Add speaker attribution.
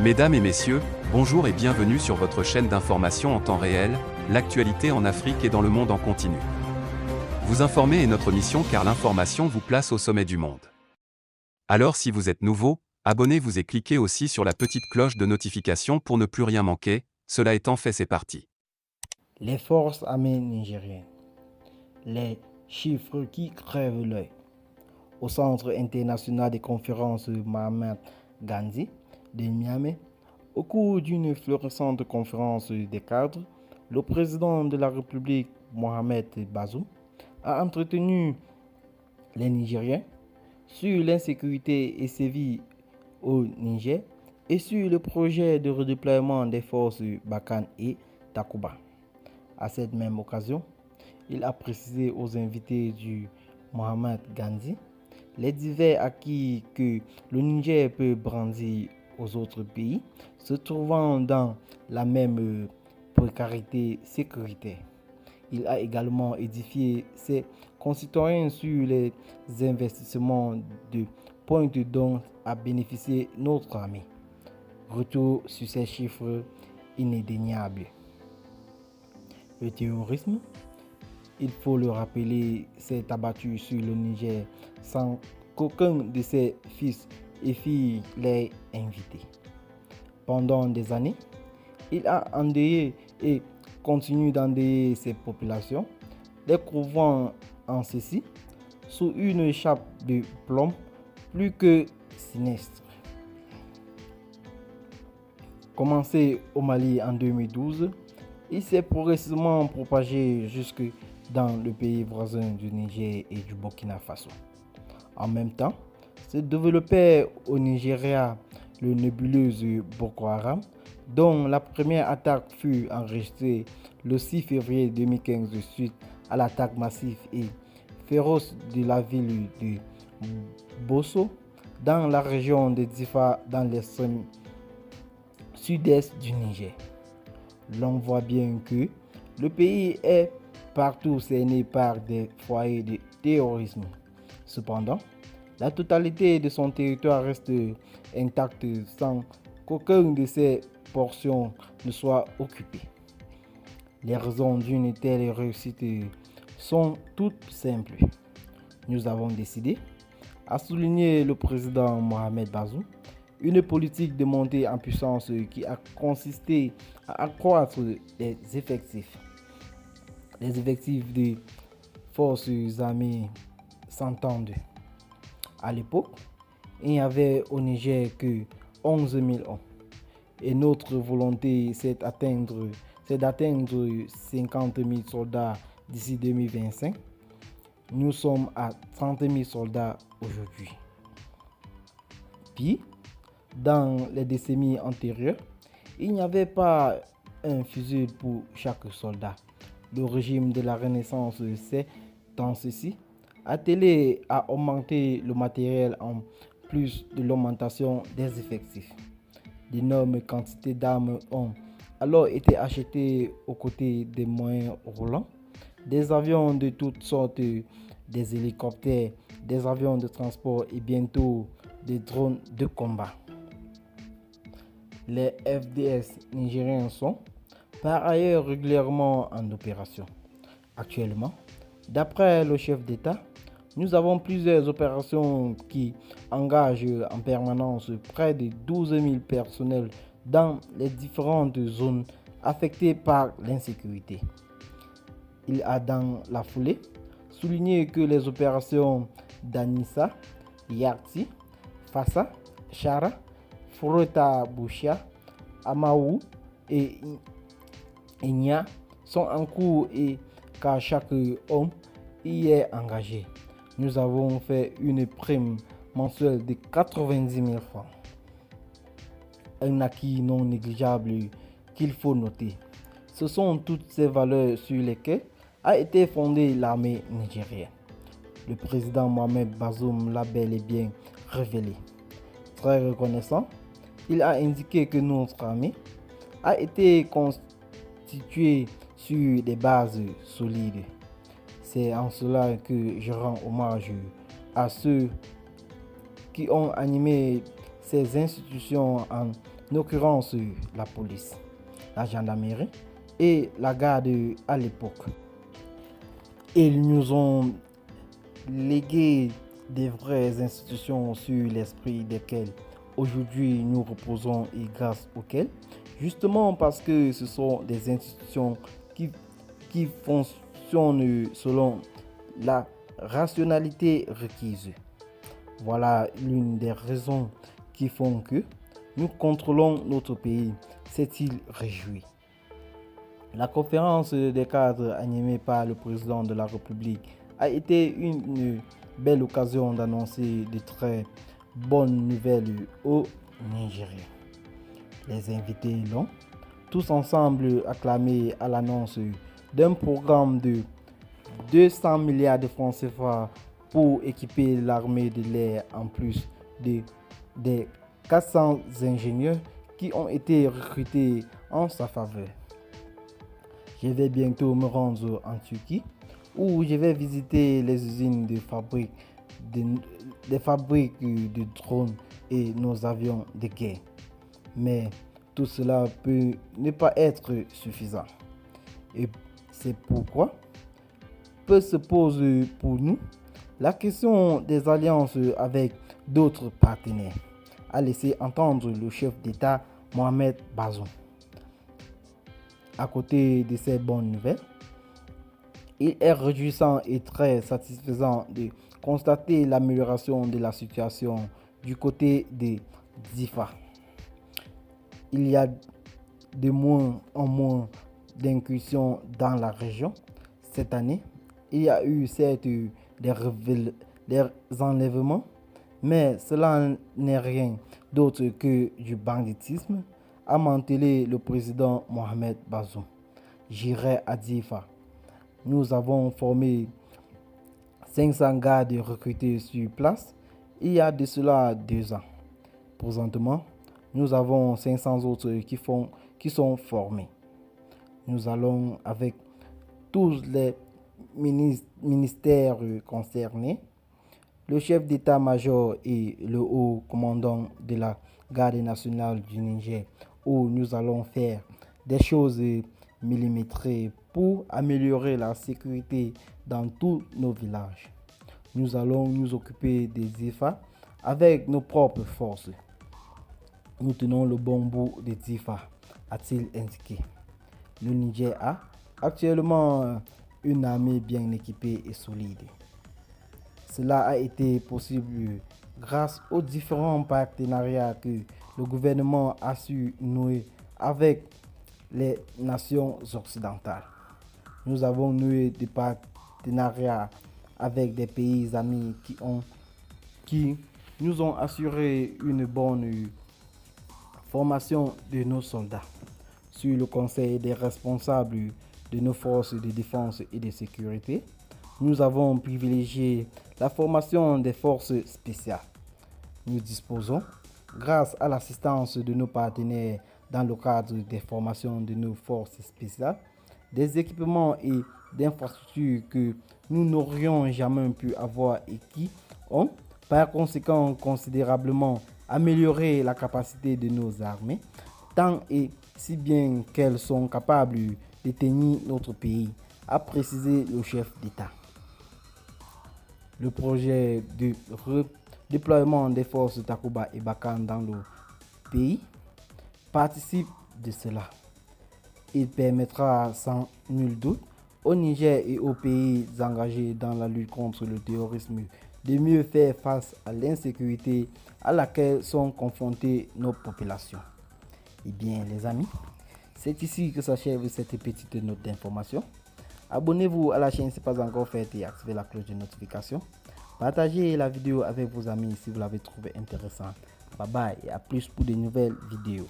Speaker 1: Mesdames et messieurs, bonjour et bienvenue sur votre chaîne d'information en temps réel, l'actualité en Afrique et dans le monde en continu. Vous informer est notre mission car l'information vous place au sommet du monde. Alors si vous êtes nouveau, abonnez-vous et cliquez aussi sur la petite cloche de notification pour ne plus rien manquer, cela étant fait c'est parti.
Speaker 2: Les forces armées nigériennes. Les chiffres qui crèvent l'œil. Au Centre international des conférences Mahatma Gandhi de Niamey, au cours d'une florissante conférence des cadres, le président de la République, Mohamed Bazoum, a entretenu les Nigériens sur l'insécurité et sévie au Niger et sur le projet de redéploiement des forces Barkhane et Takuba. À cette même occasion, il a précisé aux invités du Mohamed Gandhi les divers acquis que le Niger peut brandir aux autres pays se trouvant dans la même précarité sécuritaire. Il a également édifié ses concitoyens sur les investissements de pointe dont a bénéficié notre armée. Retour sur ces chiffres indéniables. Le terrorisme, il faut le rappeler, s'est abattu sur le Niger sans qu'aucun de ses fils et filles l'ait invité. Pendant des années, il a endeuillé et continue d'endeuiller ses populations, découvrant en ceci sous une chape de plomb plus que sinistre. Commencé au Mali en 2012, il s'est progressivement propagé jusque dans le pays voisin du Niger et du Burkina Faso. En même temps, se développait au Nigeria le nébuleuse Boko Haram, dont la première attaque fut enregistrée le 6 février 2015 suite à l'attaque massive et féroce de la ville de Bosso dans la région de Difa dans l'extrême sud-est du Niger. L'on voit bien que le pays est partout cerné par des foyers de terrorisme. Cependant, la totalité de son territoire reste intacte sans qu'aucune de ses portions ne soit occupée. Les raisons d'une telle réussite sont toutes simples. Nous avons décidé, a souligné le président Mohamed Bazoum, une politique de montée en puissance qui a consisté à accroître les effectifs. Les effectifs des forces armées s'entendent. À l'époque, il n'y avait au Niger que 11 000 hommes. Et notre volonté, c'est d'atteindre 50 000 soldats d'ici 2025. Nous sommes à 30 000 soldats aujourd'hui. Puis, dans les décennies antérieures, il n'y avait pas un fusil pour chaque soldat. Le régime de la Renaissance s'est, dans ceci, attelé à augmenter le matériel en plus de l'augmentation des effectifs. D'énormes quantités d'armes ont alors été achetées aux côtés des moyens roulants, des avions de toutes sortes, des hélicoptères, des avions de transport et bientôt des drones de combat. Les FDS nigériens sont par ailleurs régulièrement en opération. Actuellement, d'après le chef d'État, nous avons plusieurs opérations qui engagent en permanence près de 12 000 personnels dans les différentes zones affectées par l'insécurité. Il a dans la foulée souligné que les opérations d'Anissa, Yarti, Fassa, Chara, Fureta Bouchia, Amaou et Enya sont en cours et qu'à chaque homme y est engagé. Nous avons fait une prime mensuelle de 90 000 francs. Un acquis non négligeable qu'il faut noter. Ce sont toutes ces valeurs sur lesquelles a été fondée l'armée nigérienne. Le président Mohamed Bazoum l'a bel et bien révélé. Très reconnaissant, il a indiqué que notre armée a été constituée sur des bases solides. C'est en cela que je rends hommage à ceux qui ont animé ces institutions en en l'occurrence la police, la gendarmerie et la garde à l'époque. Ils nous ont légué des vraies institutions sur l'esprit desquelles aujourd'hui nous reposons et grâce auxquelles, justement parce que ce sont des institutions qui fonctionnent selon la rationalité requise. Voilà l'une des raisons qui font que nous contrôlons notre pays, s'est-il réjoui. La conférence des cadres animée par le président de la République a été une belle occasion d'annoncer de très bonnes nouvelles au Nigeria. Les invités l'ont tous ensemble acclamé à l'annonce d'un programme de 200 milliards de francs CFA pour équiper l'armée de l'air en plus des 400 ingénieurs qui ont été recrutés en sa faveur. Je vais bientôt me rendre en Turquie où je vais visiter les usines de fabrique de drones et nos avions de guerre. Mais tout cela peut ne pas être suffisant. Et c'est pourquoi peut se poser pour nous la question des alliances avec d'autres partenaires, a laissé entendre le chef d'État Mohamed Bazoum. À côté de ces bonnes nouvelles, il est réjouissant et très satisfaisant de constater l'amélioration de la situation du côté de Difa. Il y a de moins en moins d'incursions dans la région. Cette année, il y a eu certes des enlèvements, mais cela n'est rien d'autre que du banditisme, a mentionné le président Mohamed Bazoum. J'irai à Difa. Nous avons formé 500 gardes recrutés sur place il y a de cela 2 ans. Présentement, nous avons 500 autres qui sont formés. Nous allons avec tous les ministères concernés, le chef d'état-major et le haut commandant de la garde nationale du Niger, où nous allons faire des choses millimétrées pour améliorer la sécurité dans tous nos villages. Nous allons nous occuper des IFA avec nos propres forces. Nous tenons le bon bout des IFA, a-t-il indiqué. Le Niger a actuellement une armée bien équipée et solide. Cela a été possible grâce aux différents partenariats que le gouvernement a su nouer avec les nations occidentales. Nous avons noué des partenariats avec des pays amis qui nous ont assuré une bonne formation de nos soldats. Sur le conseil des responsables de nos forces de défense et de sécurité, nous avons privilégié la formation des forces spéciales. Nous disposons, grâce à l'assistance de nos partenaires dans le cadre des formations de nos forces spéciales, des équipements et d'infrastructures que nous n'aurions jamais pu avoir et qui ont, par conséquent, considérablement amélioré la capacité de nos armées, tant et si bien qu'elles sont capables de tenir notre pays, a précisé le chef d'État. Le projet de déploiement des forces Takuba et Bakan dans le pays participe de cela. Il permettra sans nul doute au Niger et aux pays engagés dans la lutte contre le terrorisme de mieux faire face à l'insécurité à laquelle sont confrontées nos populations. Eh bien les amis, c'est ici que s'achève cette petite note d'information. Abonnez-vous à la chaîne si ce n'est pas encore fait et activez la cloche de notification. Partagez la vidéo avec vos amis si vous l'avez trouvé intéressante. Bye bye et à plus pour de nouvelles vidéos.